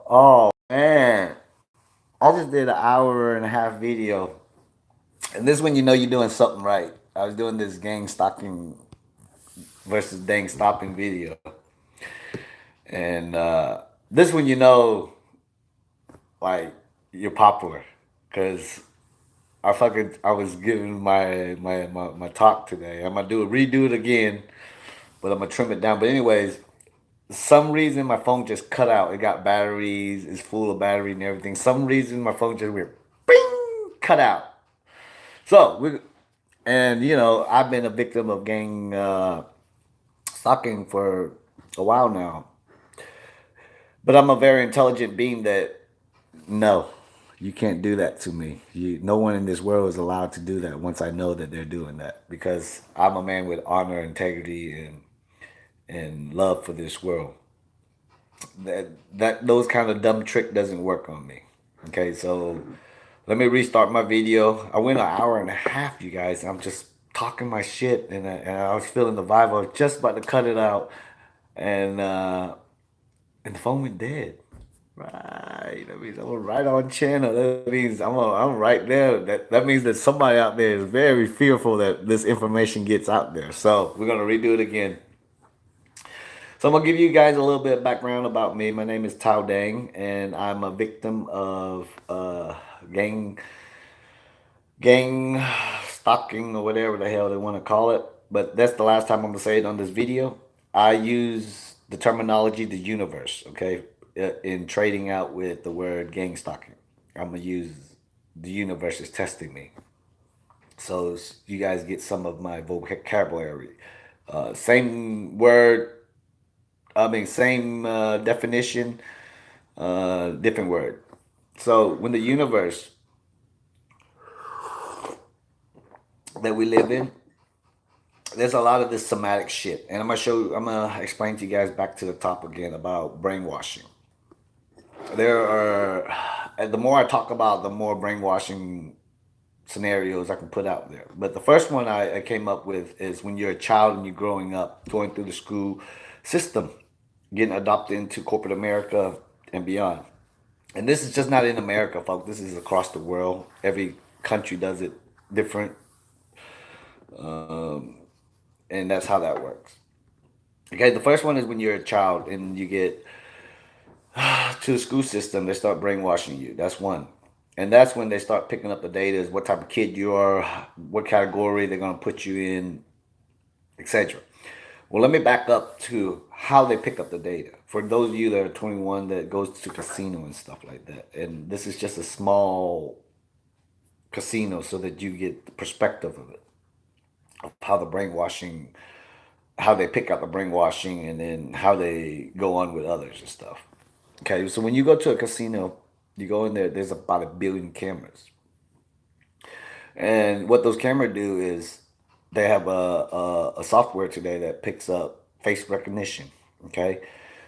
Oh man, I just did an hour and a half video, and this when you know you're doing something right. I was doing this gang stalking versus dang stopping video, and this when you know like you're popular, cause I was giving my talk today. I'm gonna redo it again, but I'm gonna trim it down. But anyways, some reason my phone just cut out. It got batteries, it's full of battery and everything. Some reason my phone just went bing, cut out. So we and you know I've been a victim of gang stalking for a while now, but I'm a very intelligent being that no, you can't do that to me. No one in this world is allowed to do that once I know that they're doing that because I'm a man with honor, integrity, and love for this world. That those kind of dumb trick doesn't work on me. Okay, so let me restart my video. I went an hour and a half, you guys. I'm just talking my shit, and I was feeling the vibe. I was just about to cut it out, and uh, and the phone went dead. Right, that means I'm right on channel. That means I'm right there. That means that somebody out there is very fearful that this information gets out there. So we're gonna redo it again. So I'm gonna give you guys a little bit of background about me. My name is Tao Dang, and I'm a victim of gang gang stalking or whatever the hell they want to call it. But that's the last time I'm gonna say it on this video. I use the terminology the universe, okay, in trading out with the word gang stalking. I'm gonna use the universe is testing me, so you guys get some of my vocabulary. Same word, I mean, same definition, different word. So when the universe that we live in, there's a lot of this somatic shit, and I'm gonna explain to you guys back to the top again about brainwashing. There are, and the more I talk about, the more brainwashing scenarios I can put out there. But the first one I came up with is when you're a child and you're growing up, going through the school system, getting adopted into corporate America and beyond. And this is just not in America, folks. This is across the world. Every country does it different, um, and that's how that works. Okay, the first one is when you're a child and you get to the school system, they start brainwashing you. That's one. And that's when they start picking up the data is what type of kid you are, what category they're going to put you in, etc. Well, let me back up to how they pick up the data. For those of you that are 21 that goes to casino and stuff like that, and this is just a small casino so that you get the perspective of it, of how the brainwashing, how they pick up the brainwashing, and then how they go on with others and stuff. Okay, so when you go to a casino, you go in there, there's about 1 billion cameras. And what those cameras do is they have a software today that picks up face recognition. Okay,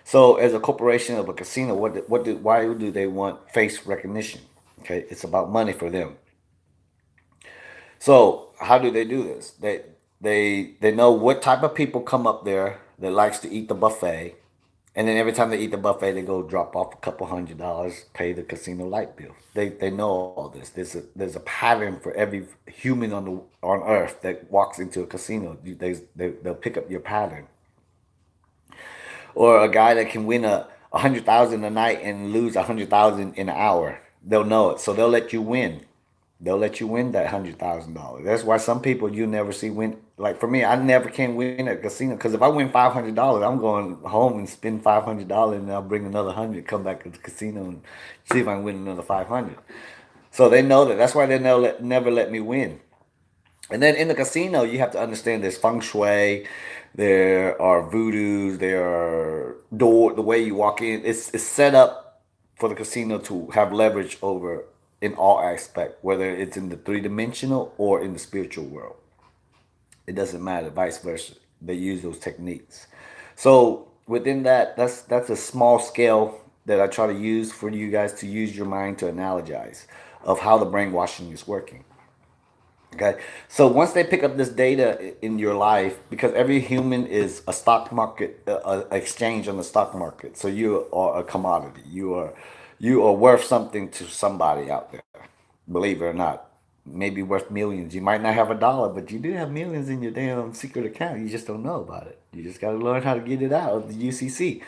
so as a corporation of a casino, why do they want face recognition? Okay, it's about money for them. So how do they do this? They know what type of people come up there that likes to eat the buffet, and then every time they eat the buffet, they go drop off a couple $100, pay the casino light bill. They know all this. There's a pattern for every human on earth that walks into a casino. They'll pick up your pattern. Or a guy that can win a 100,000 a night and lose 100,000 in an hour. They'll know it, so they'll let you win. They'll let you win that $100,000. That's why some people you never see win. Like for me, I never can win at a casino because if I win $500, I'm going home and spend $500, and I'll bring another 100, come back to the casino and see if I can win another 500. So they know that. That's why they never let me win. And then in the casino, you have to understand there's feng shui, there are voodoos, there are the way you walk in. It's set up for the casino to have leverage over in all aspect, whether it's in the three-dimensional or in the spiritual world. It doesn't matter, vice versa. They use those techniques. So within that, that's a small scale that I try to use for you guys to use your mind to analogize of how the brainwashing is working. Okay, so once they pick up this data in your life, because every human is a stock market exchange on the stock market, so you are a commodity. You are worth something to somebody out there. Believe it or not, maybe worth millions. You might not have a dollar, but you do have millions in your damn secret account. You just don't know about it. You just got to learn how to get it out of the UCC.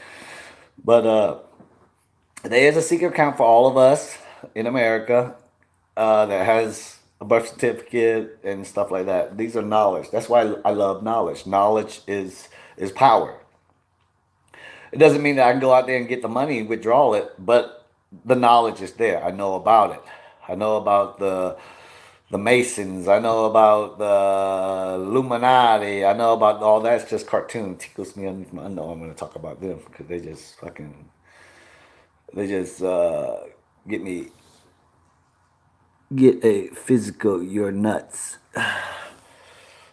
But there is a secret account for all of us in America that has a birth certificate and stuff like that. These are knowledge. That's why I love knowledge. Knowledge is power. It doesn't mean that I can go out there and get the money and withdraw it, but the knowledge is there. I know about it. I know about the Masons. I know about the Illuminati. I know about all that's just cartoon. Tickles me underneath my underarm when I talk about them because they just get me get a physical. You're nuts.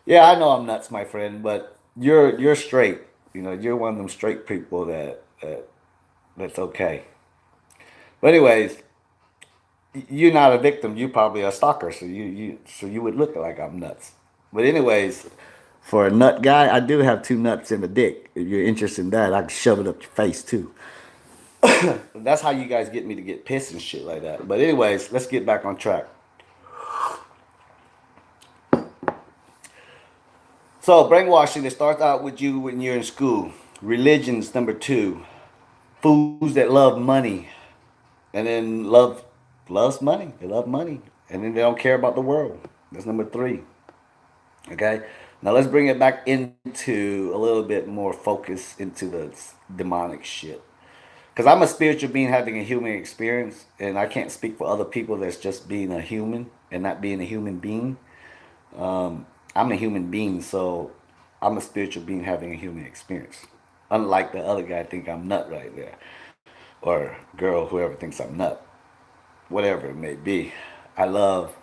Yeah, I know I'm nuts, my friend, but you're straight. You know, you're one of them straight people that's okay. But anyways, you're not a victim. You're probably a stalker, so you would look like I'm nuts. But anyways, for a nut guy, I do have two nuts in the dick. If you're interested in that, I can shove it up your face too. That's how you guys get me to get pissed and shit like that. But anyways, let's get back on track. So brainwashing, it starts out with you when you're in school. Religion's number two. Foods that love money, and then loves money. They love money, and then they don't care about the world. That's number three. Okay. Now let's bring it back into a little bit more focus into the demonic shit. Because I'm a spiritual being having a human experience, and I can't speak for other people that's just being a human and not being a human being. I'm a human being, so I'm a spiritual being having a human experience. Unlike the other guy, think I'm nut right there, or girl, whoever thinks I'm nut, whatever it may be. I love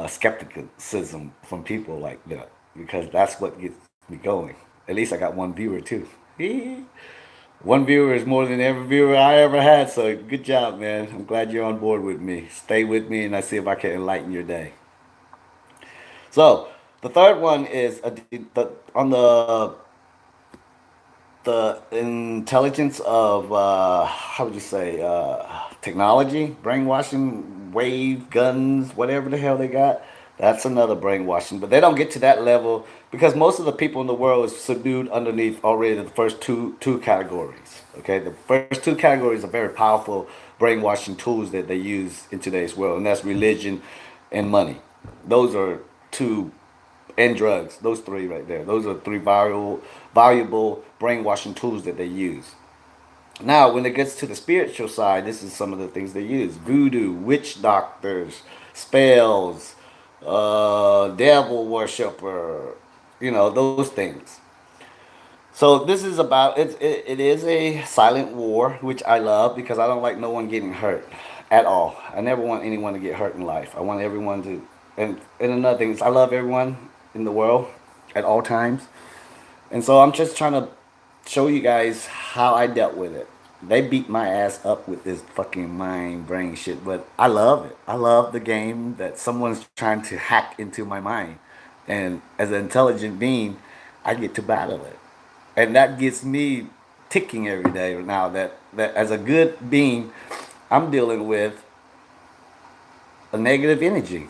skepticism from people like that because that's what gets me going. At least I got one viewer too. One viewer is more than every viewer I ever had, so good job, man. I'm glad you're on board with me. Stay with me, and I see if I can enlighten your day. So the third one is on the intelligence of how would you say technology, brainwashing, wave guns, whatever the hell they got. That's another brainwashing, but they don't get to that level because most of the people in the world is subdued underneath already the first two categories. Okay, the first two categories are very powerful brainwashing tools that they use in today's world, and that's religion and money. Those are two and drugs. Those three right there. Those are three valuable brainwashing tools that they use. Now, when it gets to the spiritual side, this is some of the things they use: voodoo, witch doctors, spells, devil worshiper. Those things. So this is about it is a silent war, which I love because I don't like no one getting hurt at all. I never want anyone to get hurt in life. I want everyone to, and another thing is I love everyone in the world at all times. And so I'm just trying to show you guys how I dealt with it. They beat my ass up with this fucking mind brain shit, but I love it. I love the game that someone's trying to hack into my mind. And as an intelligent being, I get to battle it. And that gets me ticking every day now that as a good being, I'm dealing with a negative energy.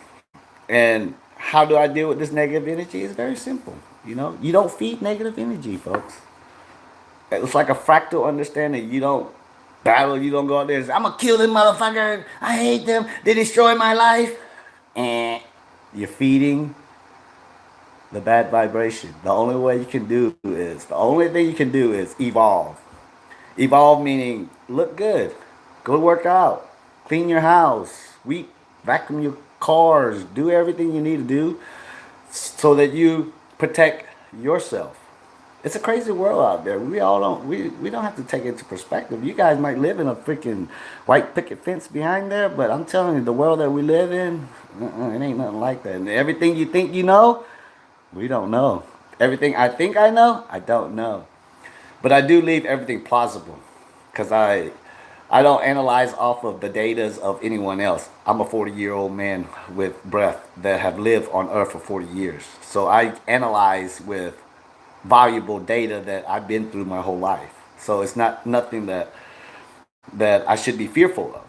And how do I deal with this negative energy? It's very simple. You don't feed negative energy, folks. It's like a fractal understanding. You don't battle. You don't go out there and say, I'm going to kill this motherfucker. I hate them. They destroy my life. And you're feeding the bad vibration. The only thing you can do is evolve. Evolve meaning look good. Go work out. Clean your house. Sweep. Vacuum your cars. Do everything you need to do so that you protect yourself. It's a crazy world out there. We don't have to take it into perspective. You guys might live in a freaking white picket fence behind there, but I'm telling you, the world that we live in, it ain't nothing like that. And everything you think you know, we don't know. Everything I think I know, I don't know. But I do leave everything plausible, because I I don't analyze off of the datas of anyone else. I'm a 40-year-old man with breath that have lived on Earth for 40 years. So I analyze with valuable data that I've been through my whole life. So it's not nothing that I should be fearful of.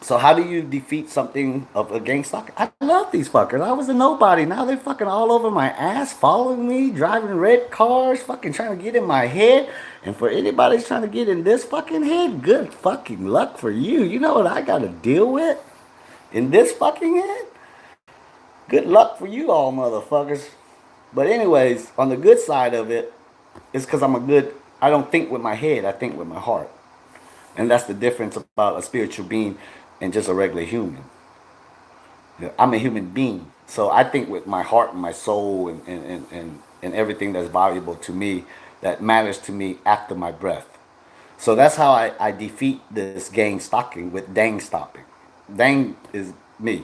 So how do you defeat something of a gang stalker? I love these fuckers. I was a nobody. Now they're fucking all over my ass, following me, driving red cars, fucking trying to get in my head. And for anybody who's trying to get in this fucking head, good fucking luck for you. You know what I gotta deal with in this fucking head? Good luck for you all motherfuckers. But anyways, on the good side of it, it's because I don't think with my head, I think with my heart. And that's the difference about a spiritual being and just a regular human. I'm a human being. So I think with my heart and my soul and everything that's valuable to me, that matters to me after my breath. So that's how I defeat this gang stalking with dang stopping. Dang is me.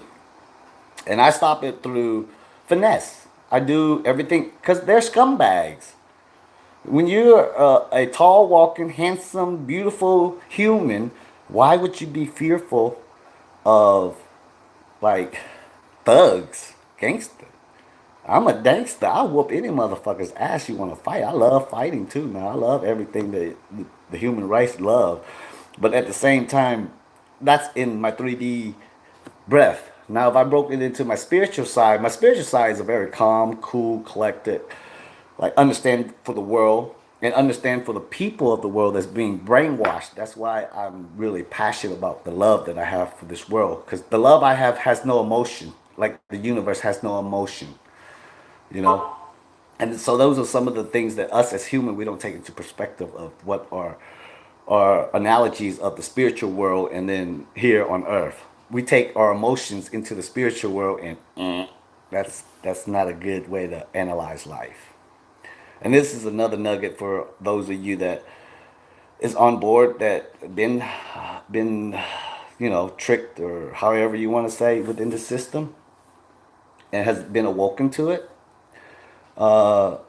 And I stop it through finesse. I do everything because they're scumbags. When you're a tall, walking, handsome, beautiful human, why would you be fearful of like thugs, gangster? I'm a gangster. I'll whoop any motherfucker's ass you want to fight. I love fighting too, man. I love everything that the human race love. But at the same time, that's in my 3D breath. Now, if I broke it into my spiritual side is a very calm, cool, collected, like understand for the world and understand for the people of the world that's being brainwashed. That's why I'm really passionate about the love that I have for this world, because the love I have has no emotion, like the universe has no emotion, you know. And so those are some of the things that us as human we don't take into perspective of what are analogies of the spiritual world, and then here on earth we take our emotions into the spiritual world, and that's not a good way to analyze life. And this is another nugget for those of you that is on board that been tricked or however you want to say within the system and has been awoken to it. I've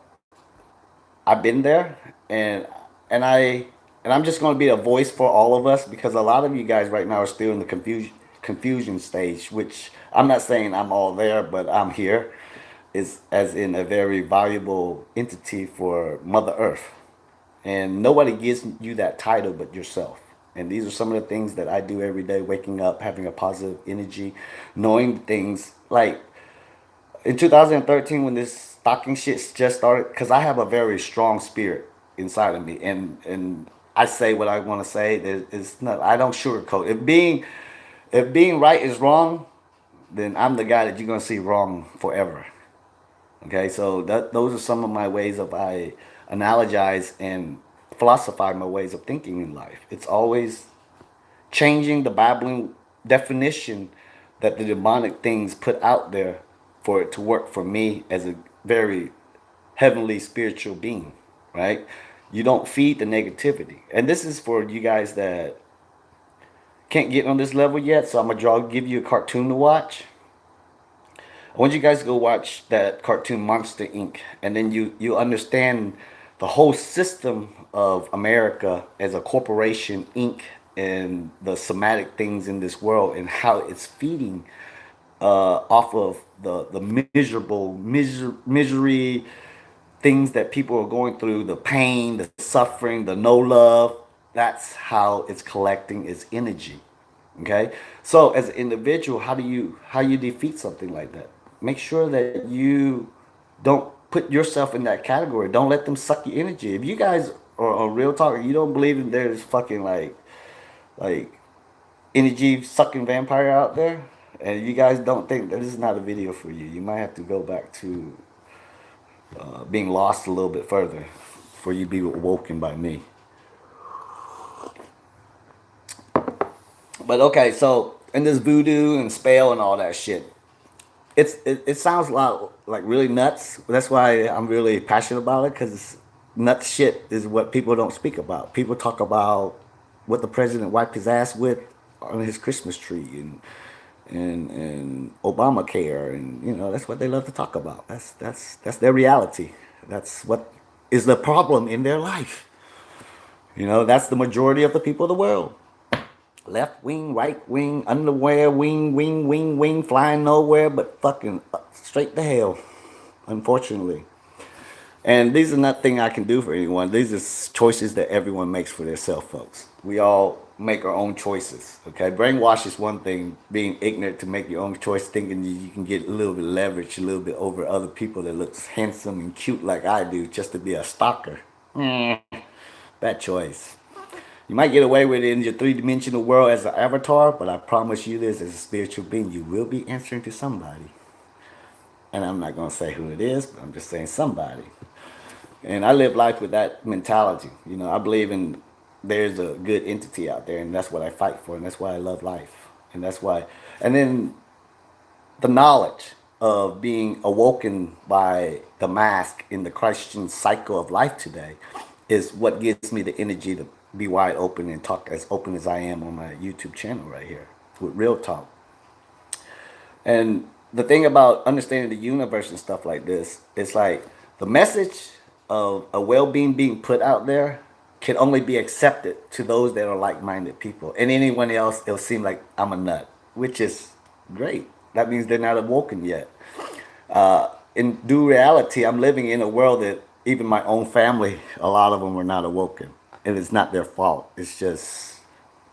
been there, and and I and I'm just going to be a voice for all of us, because a lot of you guys right now are still in the confusion stage, which I'm not saying I'm all there, but I'm here, is as in a very valuable entity for Mother Earth. And nobody gives you that title but yourself. And these are some of the things that I do every day, waking up, having a positive energy, knowing things like in 2013 when this stalking shit just started, because I have a very strong spirit inside of me, and I say what I want to say. It's not, I don't sugarcoat. If being right is wrong, then I'm the guy that you're gonna see wrong forever. Okay, so those are some of my ways of I analogize and philosophize my ways of thinking in life. It's always changing the babbling definition that the demonic things put out there for it to work for me as a very heavenly spiritual being, right? You don't feed the negativity. And this is for you guys that can't get on this level yet, so I'm gonna give you a cartoon to watch. I want you guys to go watch that cartoon Monster Inc. And then you understand the whole system of America as a corporation, Inc., and the somatic things in this world and how it's feeding off of the misery things that people are going through, the pain, the suffering, the no love. That's how it's collecting its energy. Okay, so as an individual, how you defeat something like that? Make sure that you don't put yourself in that category. Don't let them suck your energy. If you guys are on real talk, you don't believe that there's fucking like energy sucking vampire out there, and you guys don't think that this is not a video for you, you might have to go back to being lost a little bit further for you to be awoken by me. But okay, so in this voodoo and spell and all that shit, it sounds a lot like really nuts. That's why I'm really passionate about it, because nuts shit is what people don't speak about. People talk about what the president wiped his ass with on his Christmas tree, and Obamacare, and that's what they love to talk about. That's their reality. That's what is the problem in their life. That's the majority of the people of the world. left wing, right wing, underwear, wing, wing, wing, wing, flying nowhere but fucking straight to hell, unfortunately. And these are nothing I can do for anyone. These are choices that everyone makes for themselves, folks. We all make our own choices. Okay, brainwash is one thing. Being ignorant to make your own choice, thinking you can get a little bit of leverage, a little bit over other people that looks handsome and cute like I do, just to be a stalker. Bad choice. You might get away with it in your three-dimensional world as an avatar, but I promise you this: as a spiritual being, you will be answering to somebody. And I'm not gonna say who it is, but I'm just saying somebody. And I live life with that mentality. You know, I believe in there's a good entity out there, and that's what I fight for, and that's why I love life, and that's why. And then the knowledge of being awoken by the mask in the Christian cycle of life today is what gives me the energy to be wide open and talk as open as I am on my YouTube channel right here with real talk. And the thing about understanding the universe and stuff like this, it's like the message of a well-being being put out there can only be accepted to those that are like-minded people. And anyone else, it'll seem like I'm a nut, which is great. That means they're not awoken yet. In due reality, I'm living in a world that even my own family, a lot of them are not awoken. And it's not their fault. It's just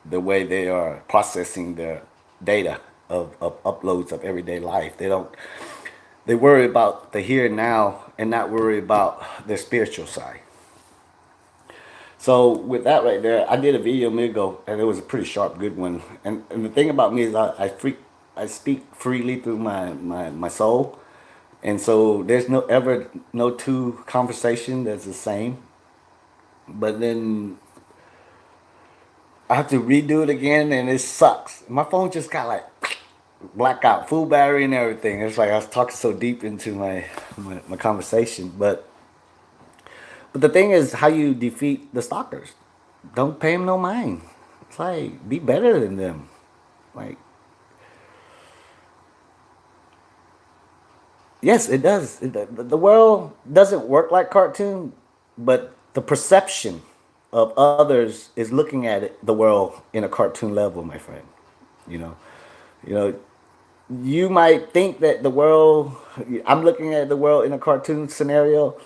the way they are processing their data of uploads of everyday life. They worry about the here and now and not worry about their spiritual side. So with that right there, I did a video a minute ago, and it was a pretty sharp, good one. And the thing about me is I speak freely through my soul. And so there's no two conversation that's the same. But then I have to redo it again, and it sucks. My phone just got like blackout, full battery and everything. It's like I was talking so deep into my conversation. But the thing is how you defeat the stalkers. Don't pay them no mind. It's like, be better than them. Like, yes, it does. The world doesn't work like cartoon, but the perception of others is looking at the world in a cartoon level, my friend. You know, you know, you might think that the world, I'm looking at the world in a cartoon scenario,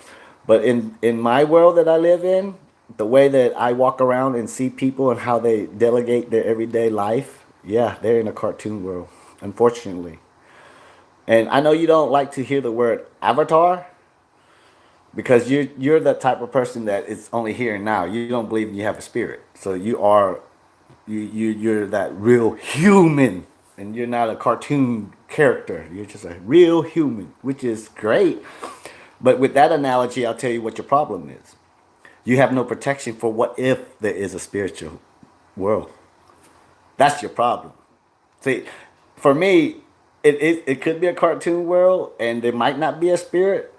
but in my world that I live in, the way that I walk around and see people and how they delegate their everyday life, yeah, they're in a cartoon world, unfortunately. And I know you don't like to hear the word avatar because you're that type of person that is only here and now. You don't believe you have a spirit. So you're that real human, and you're not a cartoon character. You're just a real human, which is great. But with that analogy, I'll tell you what your problem is. You have no protection for what if there is a spiritual world. That's your problem. See, for me, it could be a cartoon world, and there might not be a spirit.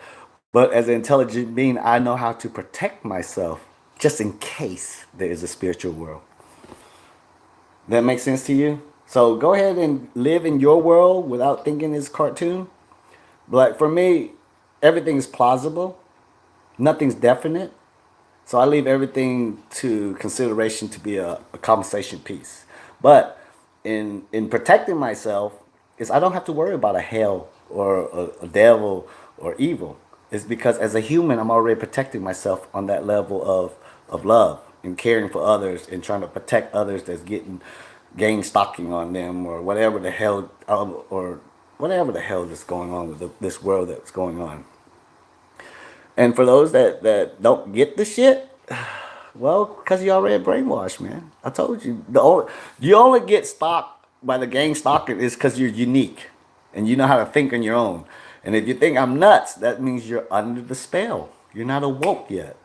But as an intelligent being, I know how to protect myself just in case there is a spiritual world. That makes sense to you? So go ahead and live in your world without thinking it's cartoon. But like for me, everything is plausible. Nothing's definite. So I leave everything to consideration to be a conversation piece. But in protecting myself, is I don't have to worry about a hell or a devil or evil. It's because as a human, I'm already protecting myself on that level of love and caring for others and trying to protect others that's getting gang stalking on them or whatever the hell or whatever the hell that's going on with this world that's going on. And for those that don't get the shit, well, because you already brainwashed, man. I told you. You only get stalked by the gang stalking is because you're unique and you know how to think on your own. And if you think I'm nuts, that means you're under the spell. You're not awoke yet.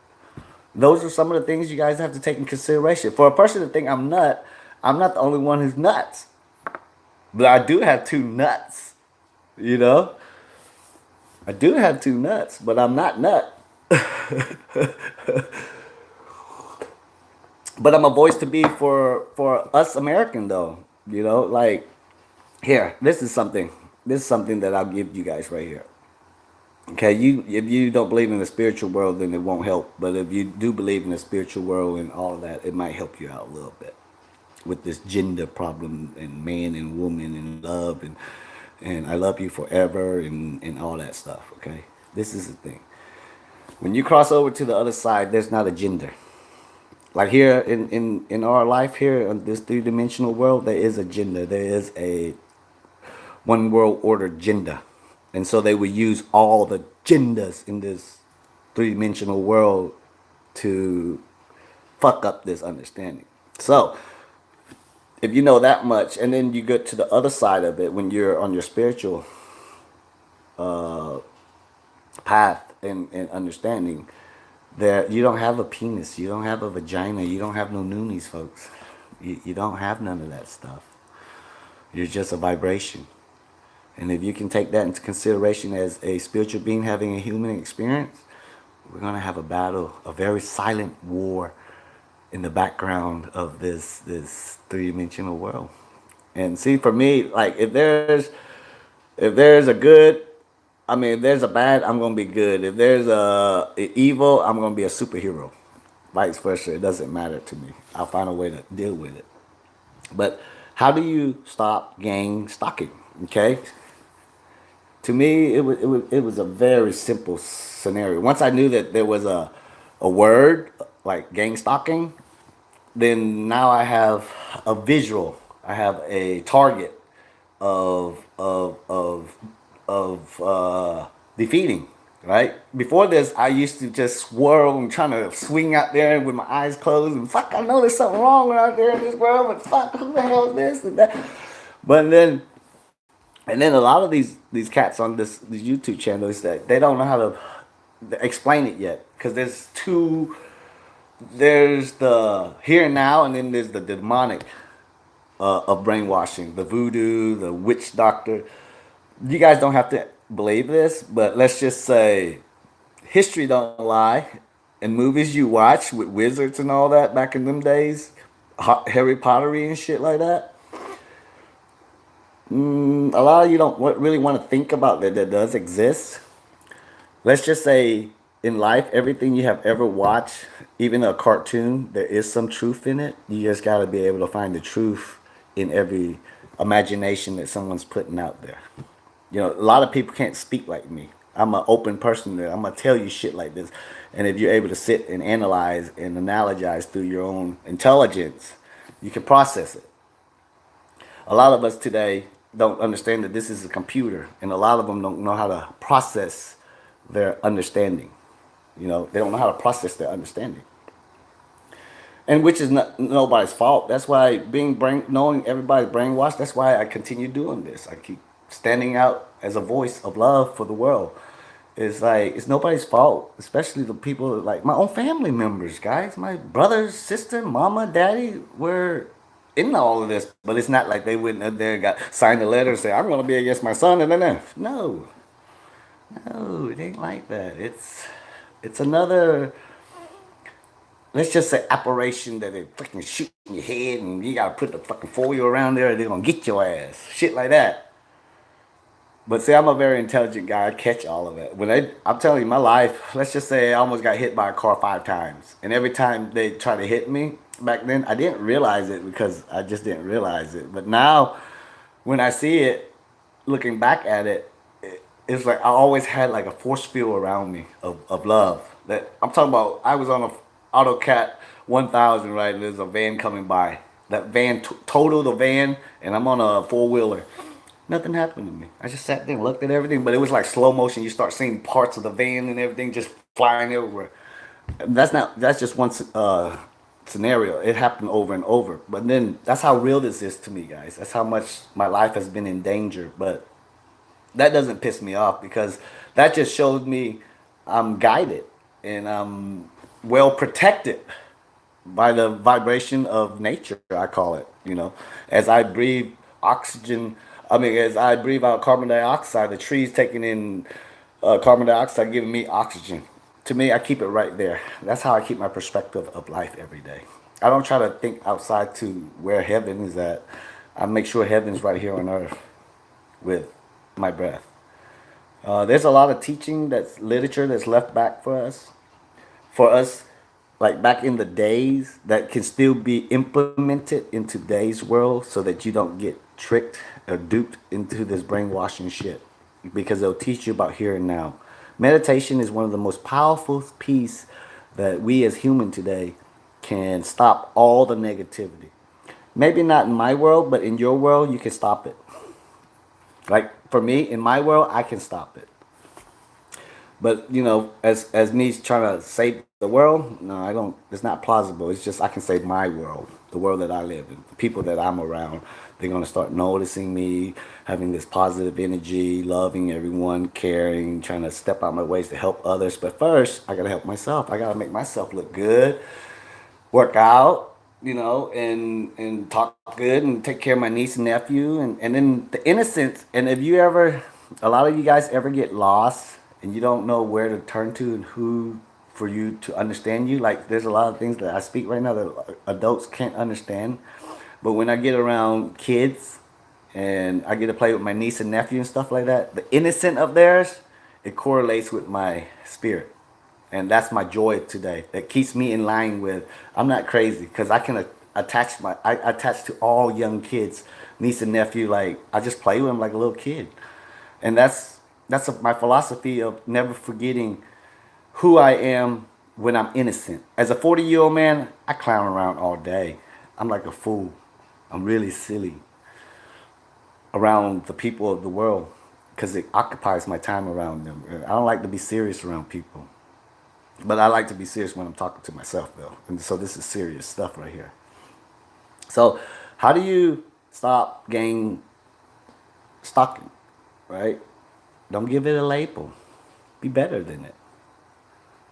Those are some of the things you guys have to take in consideration. For a person to think I'm not the only one who's nuts. But I do have two nuts, you know? I do have two nuts, but I'm not nut. But I'm a voice to be for us American though. You know, like here, this is something that I'll give you guys right here. Okay, if you don't believe in the spiritual world, then it won't help. But if you do believe in the spiritual world and all of that, it might help you out a little bit. with this gender problem and man and woman and love and I love you forever and all that stuff. Okay, this is the thing. When you cross over to the other side, there's not a gender. Like here in our life here on this three-dimensional world, there is a gender. There is a one world order gender. And so they would use all the genders in this three-dimensional world to fuck up this understanding. So if you know that much, and then you get to the other side of it when you're on your spiritual path and understanding, that you don't have a penis, you don't have a vagina, you don't have no noonies, folks. You don't have none of that stuff. You're just a vibration. And if you can take that into consideration as a spiritual being having a human experience, we're going to have a battle, a very silent war in the background of this three-dimensional world. And see, for me, like if there's a good, I mean, if there's a bad, I'm gonna be good. If there's a evil, I'm gonna be a superhero. Vice versa, it doesn't matter to me. I'll find a way to deal with it. But how do you stop gang stalking? Okay, to me, it was a very simple scenario. Once I knew that there was a word like gang stalking, then now I have a visual. I have a target of defeating. Right before this, I used to just swirl and trying to swing out there with my eyes closed and fuck. I know there's something wrong out there in this world, but fuck, who the hell is this and that? But then, and then a lot of these cats on these YouTube channels that they don't know how to explain it yet because there's the here and now, and then there's the demonic of brainwashing, the voodoo, the witch doctor. You guys don't have to believe this, but let's just say history don't lie. And movies you watch with wizards and all that back in them days, Harry Pottery and shit like that. A lot of you don't really want to think about that does exist. Let's just say in life, everything you have ever watched, even a cartoon, there is some truth in it. You just got to be able to find the truth in every imagination that someone's putting out there. You know, a lot of people can't speak like me. I'm an open person there. I'm gonna tell you shit like this, and if you're able to sit and analyze and analogize through your own intelligence, you can process it. A lot of us today don't understand that this is a computer, and a lot of them don't know how to process their understanding. You know, they don't know how to process their understanding, and which is not nobody's fault. That's why knowing everybody's brainwashed. That's why I continue doing this. I keep standing out as a voice of love for the world. It's like it's nobody's fault, especially the people like my own family members, guys. My brother, sister, mama, daddy were in all of this, but it's not like they went up there and got signed a letter and say I'm going to be against my son and then no, no, it ain't like that. It's another, let's just say, operation that they fucking shoot in your head and you gotta put the fucking foil around there and they're gonna get your ass. Shit like that. But see, I'm a very intelligent guy. I catch all of it. I'm telling you, my life, let's just say I almost got hit by a car 5 times. And every time they try to hit me, back then, I didn't realize it because I just didn't realize it. But now, when I see it, looking back at it, it's like I always had like a force field around me of love. That I'm talking about. I was on a AutoCat 1000, right? And there's a van coming by. That van totaled the van, and I'm on a four-wheeler. Nothing happened to me. I just sat there and looked at everything, but it was like slow motion. You start seeing parts of the van and everything just flying over. That's just one scenario. It happened over and over. But then that's how real this is to me, guys. That's how much my life has been in danger. But that doesn't piss me off because that just shows me I'm guided and I'm well protected by the vibration of nature, I call it. You know, as I breathe oxygen, as I breathe out carbon dioxide, the trees taking in carbon dioxide, giving me oxygen. To me, I keep it right there. That's how I keep my perspective of life every day. I don't try to think outside to where heaven is at. I make sure heaven's right here on earth with my breath. There's a lot of teaching that's literature that's left back for us like back in the days that can still be implemented in today's world so that you don't get tricked or duped into this brainwashing shit, because they'll teach you about here and now. Meditation is one of the most powerful piece that we as human today can stop all the negativity. Maybe not in my world, but in your world you can stop it. Like for me, in my world, I can stop it. But as me trying to save the world, no, I don't. It's not plausible. It's just I can save my world, the world that I live in, the people that I'm around. They're gonna start noticing me, having this positive energy, loving everyone, caring, trying to step out my ways to help others. But first, I gotta help myself. I gotta make myself look good, work out, and talk good and take care of my niece and nephew, and then the innocence. And if you ever, a lot of you guys ever get lost and you don't know where to turn to and who for you to understand you. Like there's a lot of things that I speak right now that adults can't understand. But when I get around kids and I get to play with my niece and nephew and stuff like that, the innocent of theirs, it correlates with my spirit. And that's my joy today. That keeps me in line with, I'm not crazy because I can I attach to all young kids, niece and nephew. Like I just play with them like a little kid. And my philosophy of never forgetting who I am when I'm innocent. As a 40-year-old man, I clown around all day. I'm like a fool. I'm really silly around the people of the world because it occupies my time around them. I don't like to be serious around people. But I like to be serious when I'm talking to myself, though. And so this is serious stuff right here. So, how do you stop gang stalking, right? Don't give it a label. Be better than it.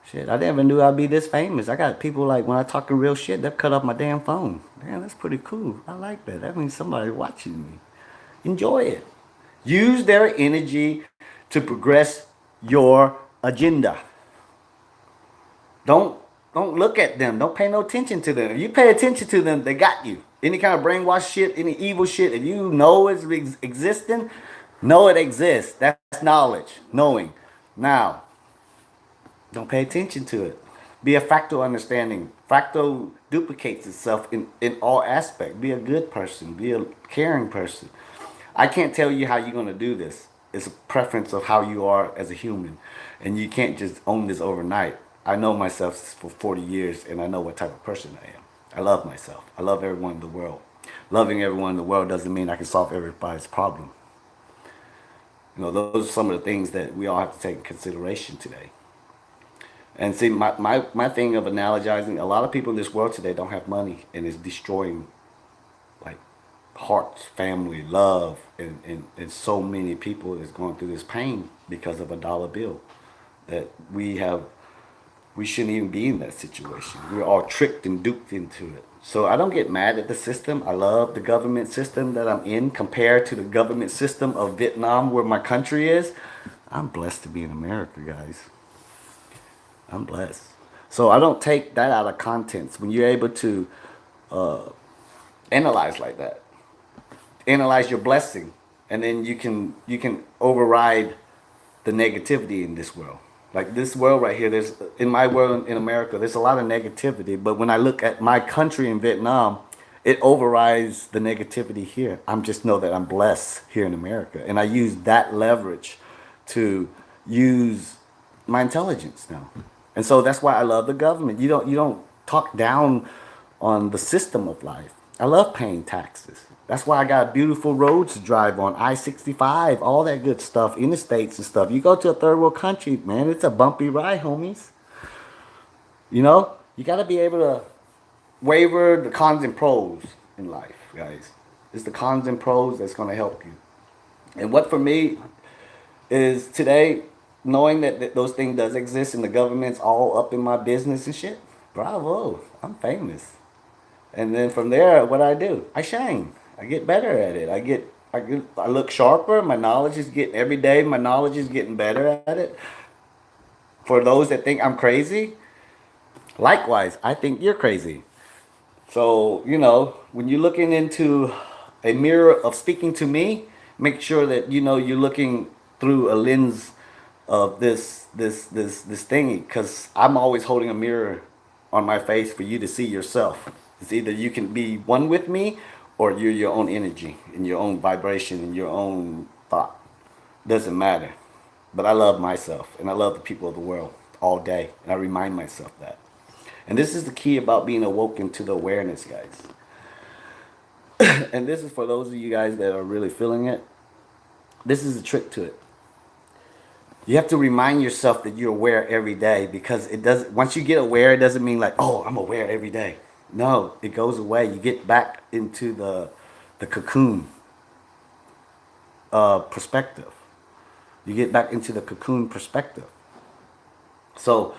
Shit, I never knew I'd be this famous. I got people like when I talking real shit, they'll cut off my damn phone. Damn, that's pretty cool. I like that. That means somebody's watching me. Enjoy it. Use their energy to progress your agenda. Don't don't look at them. Don't pay no attention to them. If you pay attention to them, they got you. Any kind of brainwash shit, any evil shit, if you know it's existing, know it exists. That's knowledge, knowing. Now, don't pay attention to it. Be a fractal understanding. Fractal duplicates itself in all aspects. Be a good person. Be a caring person. I can't tell you how you're going to do this. It's a preference of how you are as a human. And you can't just own this overnight. I know myself for 40 years and I know what type of person I am. I love myself. I love everyone in the world. Loving everyone in the world doesn't mean I can solve everybody's problem. Those are some of the things that we all have to take in consideration today. And see, my thing of analogizing, a lot of people in this world today don't have money and it's destroying like hearts, family, love, and so many people is going through this pain because of a dollar bill. That we shouldn't even be in that situation. We're all tricked and duped into it. So I don't get mad at the system. I love the government system that I'm in compared to the government system of Vietnam where my country is. I'm blessed to be in America, guys. I'm blessed. So I don't take that out of context. When you're able to analyze like that, analyze your blessing, and then you can override the negativity in this world. Like this world right here, there's in my world in America, there's a lot of negativity. But when I look at my country in Vietnam, it overrides the negativity here. I'm just know that I'm blessed here in America, and I use that leverage to use my intelligence now. And so that's why I love the government. You don't talk down on the system of life. I love paying taxes. That's why I got beautiful roads to drive on, I-65, all that good stuff, interstates and stuff. You go to a third world country, man, it's a bumpy ride, homies. You got to be able to waver the cons and pros in life, guys. It's the cons and pros that's going to help you. And what for me is today, knowing that those things does exist and the government's all up in my business and shit, bravo, I'm famous. And then from there, what I do, I shine. I get better at it. I look sharper. My knowledge is getting every day. My knowledge is getting better at it. For those that think I'm crazy, likewise, I think you're crazy. So when you're looking into a mirror of speaking to me, make sure that you're looking through a lens of this thingy, because I'm always holding a mirror on my face for you to see yourself. It's either you can be one with me or you're your own energy and your own vibration and your own thought. Doesn't matter. But I love myself and I love the people of the world all day. And I remind myself that. And this is the key about being awoken to the awareness, guys. And this is for those of you guys that are really feeling it. This is the trick to it. You have to remind yourself that you're aware every day, because it doesn't, once you get aware, it doesn't mean like, oh, I'm aware every day. No, it goes away. You get back into the cocoon perspective. You get back into the cocoon perspective. So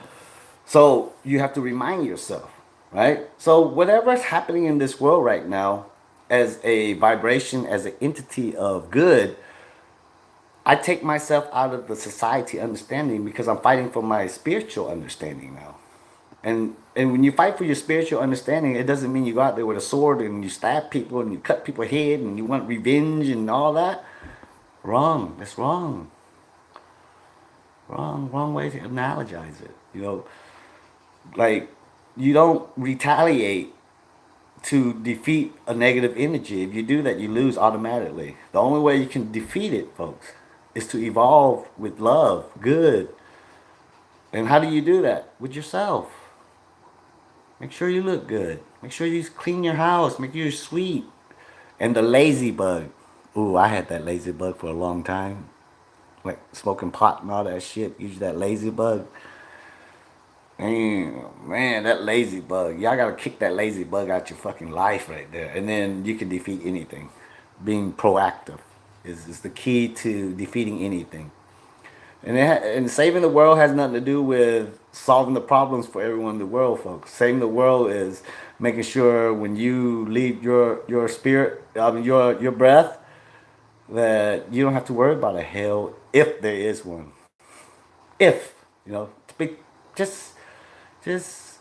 so you have to remind yourself, right? So whatever's happening in this world right now, as a vibration, as an entity of good, I take myself out of the society understanding because I'm fighting for my spiritual understanding now. And when you fight for your spiritual understanding, it doesn't mean you go out there with a sword and you stab people and you cut people's head and you want revenge and all that. Wrong. That's wrong. Wrong way to analogize it. You know, like, you don't retaliate to defeat a negative energy. If you do that, you lose automatically. The only way you can defeat it, folks, is to evolve with love, good. And how do you do that? With yourself. Make sure you look good. Make sure you clean your house. Make sure you're sweet. And the lazy bug. Ooh, I had that lazy bug for a long time. Like smoking pot and all that shit. Use that lazy bug. Man, that lazy bug. Y'all gotta kick that lazy bug out your fucking life right there. And then you can defeat anything. Being proactive is the key to defeating anything. And saving the world has nothing to do with solving the problems for everyone in the world, folks. Saving the world is making sure when you leave your spirit, I mean your breath, that you don't have to worry about a hell if there is one. If, you know, just just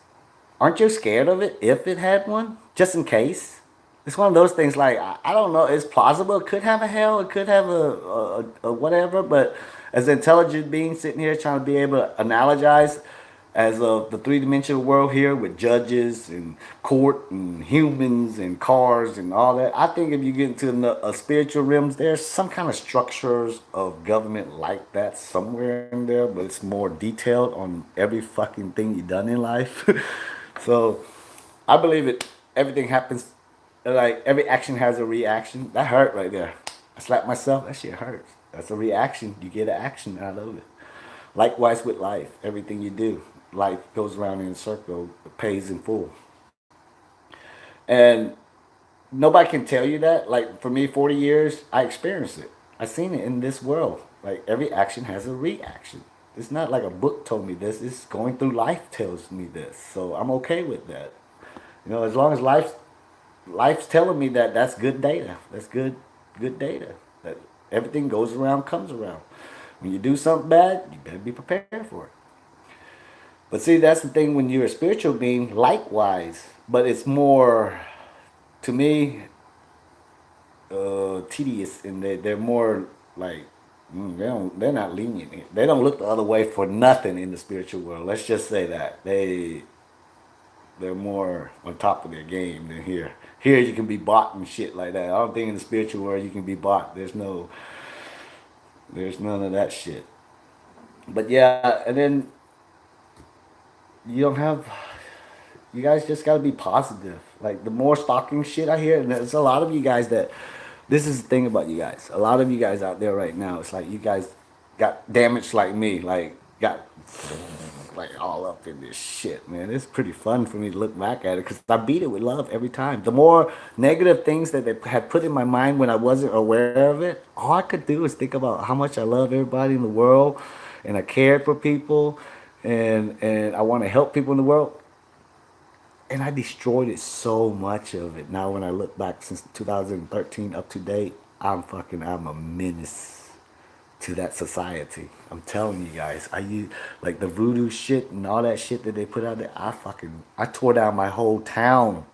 aren't you scared of it if it had one? Just in case. It's one of those things like, I don't know, it's plausible. It could have a hell, it could have a whatever, but as an intelligent being sitting here trying to be able to analogize as of the three-dimensional world here with judges and court and humans and cars and all that, I think if you get into a spiritual realms, there's some kind of structures of government like that somewhere in there, but it's more detailed on every fucking thing you've done in life. So I believe it. Everything happens, like every action has a reaction. That hurt right there. I slapped myself. That shit hurts. That's a reaction. You get an action out of it. Likewise with life. Everything you do, life goes around in a circle. It pays in full. And nobody can tell you that. Like for me, 40 years, I experienced it. I seen it in this world. Like every action has a reaction. It's not like a book told me this. It's going through life tells me this. So I'm okay with that. You know, as long as life's telling me that, that's good data. That's good data. That everything goes around, comes around. When you do something bad, you better be prepared for it. But see, that's the thing when you're a spiritual being, likewise. But it's more, to me, tedious, and they're more like, they're not lenient. They don't look the other way for nothing in the spiritual world. Let's just say that they're more on top of their game than here. Here you can be bought and shit like that. I don't think in the spiritual world you can be bought. There's none of that shit. But yeah, and then you don't have, you guys just gotta be positive. Like the more stalking shit I hear, and there's a lot of you guys that, this is the thing about you guys. A lot of you guys out there right now, it's like you guys got damaged like me, like got like all up in this shit, man. It's pretty fun for me to look back at it because I beat it with love every time. The more negative things that they had put in my mind when I wasn't aware of it, all I could do is think about how much I love everybody in the world, and I cared for people, and I want to help people in the world. And I destroyed it, so much of it. Now when I look back since 2013 up to date, I'm a menace to that society. I'm telling you guys, I use like the voodoo shit and all that shit that they put out there. I tore down my whole town,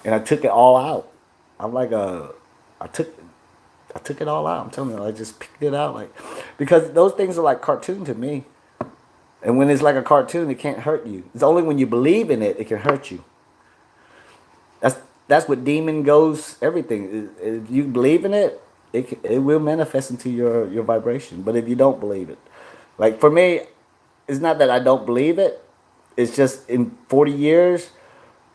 and I took it all out. I'm like I took I took it all out. I'm telling you, I just picked it out, like, because those things are like cartoon to me. And when it's like a cartoon, it can't hurt you. It's only when you believe in it, it can hurt you. That's that's what demon goes everything. If you believe in it, it will manifest into your vibration. But if you don't believe it, like for me, it's not that I don't believe it. It's just in 40 years,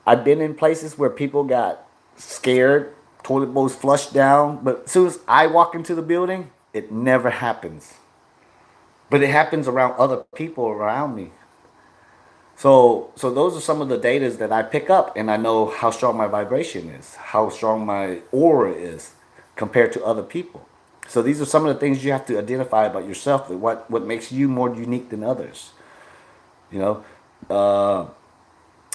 I've been in places where people got scared, toilet bowls flushed down. But as soon as I walk into the building, it never happens. But it happens around other people around me. So those are some of the datas that I pick up, and I know how strong my vibration is, how strong my aura is compared to other people. So these are some of the things you have to identify about yourself. What makes you more unique than others. You know,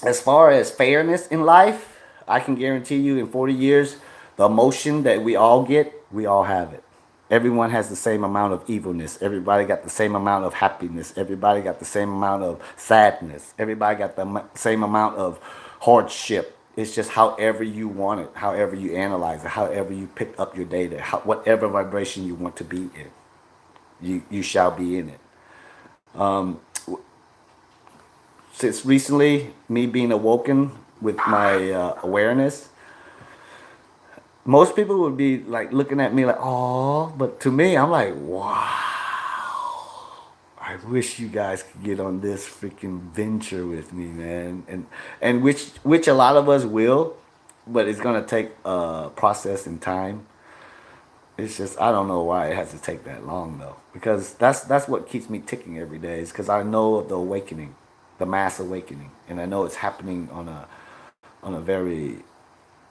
as far as fairness in life, I can guarantee you in 40 years, the emotion that we all get, we all have it. Everyone has the same amount of evilness. Everybody got the same amount of happiness. Everybody got the same amount of sadness. Everybody got the same amount of hardship. It's just however you want it, however you analyze it, however you pick up your data, whatever vibration you want to be in, you shall be in it. Since recently, me being awoken with my awareness, most people would be like looking at me like, "Oh," but to me, I'm like, "Wow! I wish you guys could get on this freaking venture with me, man." And which a lot of us will, but it's gonna take process and time. It's just I don't know why it has to take that long though, because that's what keeps me ticking every day. Is because I know of the awakening, the mass awakening, and I know it's happening on a very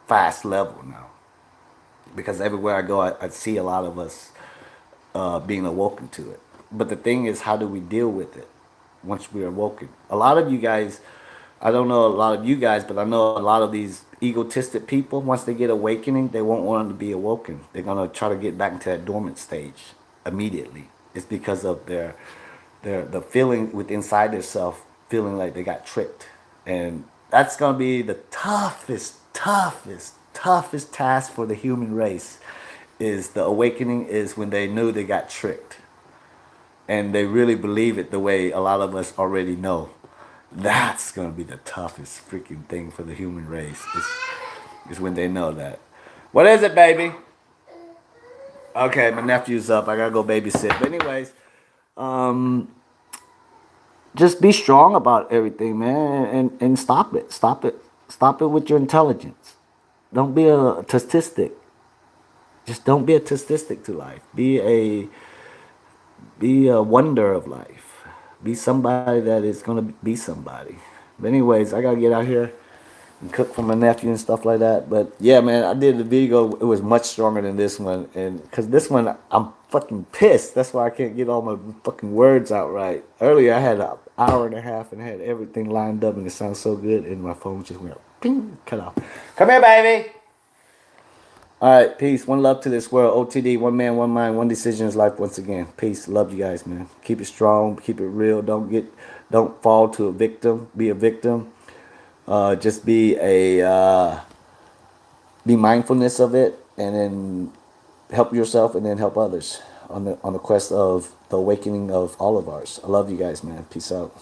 fast level now. Because everywhere I go, I see a lot of us being awoken to it. But the thing is, how do we deal with it once we're awoken? A lot of you guys, I don't know a lot of you guys, but I know a lot of these egotistic people, once they get awakening, they won't want them to be awoken. They're going to try to get back into that dormant stage immediately. It's because of the feeling with inside themselves, feeling like they got tricked. And that's going to be the toughest task for the human race is the awakening is when they knew they got tricked and they really believe it the way a lot of us already know. That's going to be the toughest freaking thing for the human race is when they know that. What is it, baby? Okay, my nephew's up. I got to go babysit. But anyways, just be strong about everything, man, and stop it. Stop it with your intelligence. Don't be a statistic. Just don't be a statistic to life. Be a wonder of life. Be somebody that is gonna be somebody. But anyways, I gotta get out here and cook for my nephew and stuff like that. But yeah, man, I did the video. It was much stronger than this one, and because this one I'm fucking pissed. That's why I can't get all my fucking words out right. Earlier I had an hour and a half and had everything lined up, and it sounds so good, and my phone just went ping, cut off. Come here, baby. All right, peace. One love to this world. OTD, one man, one mind, one decision is life once again. Peace. Love you guys, man. Keep it strong. Keep it real. Don't fall to a victim. Be a victim. Just be mindfulness of it, and then help yourself, and then help others on the quest of the awakening of all of ours. I love you guys, man. Peace out.